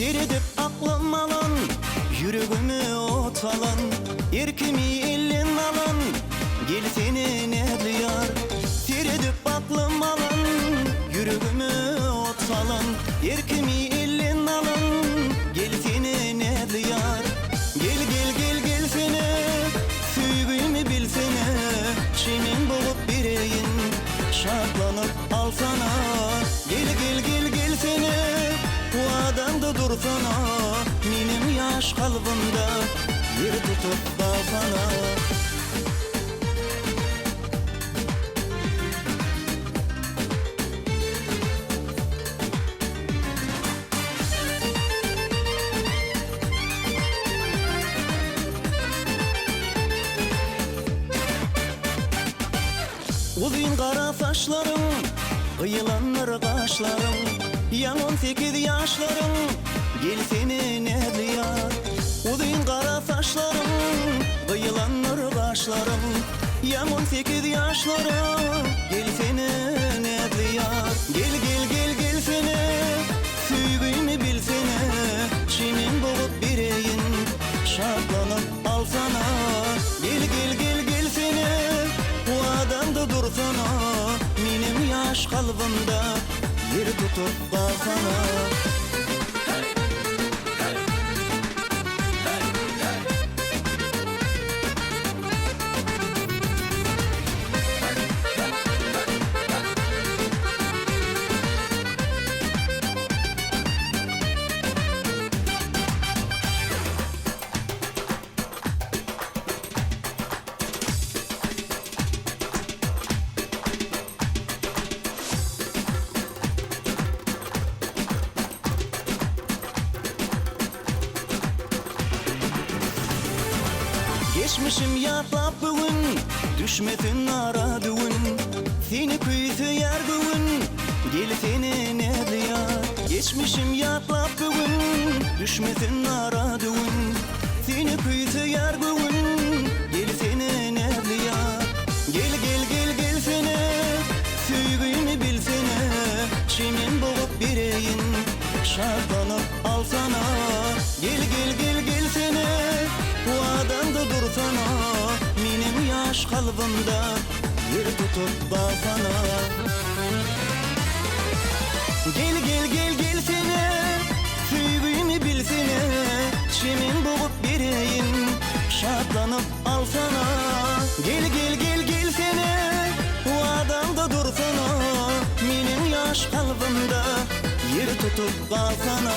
Seredip aklım alan, yüreğimi ot alan, erkimi elin alan, gel seni ne diyar. Seredip aklım alan, yüreğimi ot alan, erkimi elin alan, gel seni ne diyar. Gel gel gel gel seni, süygüyümü bilsene, çimin bulup bireyin, şartlanıp alsana. Gel gel gel gel seni, bu adamda dursana, benim yaş kalbimda yer tutup kalsana. Uzun kara saçlarım, kıyılanlar kaşlarım, yan 18 yaşlarım, gel seni ne diyar. Uzun kara saçlarım, kıyılanlar kaşlarım, yan 18 yaşlarım, gel seni ne diyar. Gel gel gel gel seni, süygüyümü bilsene, çimin bulup bireyin, şartlanıp alsana. Gel gel gel gel seni, bu adamda dursana, benim yaş kalbimda yer tutup kalsana. Geçmişim yatlap bugün, düşmesin ara düğün, seni kuytu yer bugün, gel seni ne diyar. Geçmişim yatlap bugün, düşmesin ara düğün, seni kuytu yer bugün, gel seni ne diyar. Gel gel gel gel seni, süygüyümü bilsene, çimin bulup bireyin, şartlanıp alsana. Gel gel gel gel seni, bu adamda dursana, benim yaş kalbimda yer tutup kalsana. Gel gel gel gel seni, süygüyümü bilsene, çimin bulup bireyin, şartlanıp alsana. Gel gel gel gel seni, bu adamda dursana, benim yaş kalbimda yer tutup kalsana.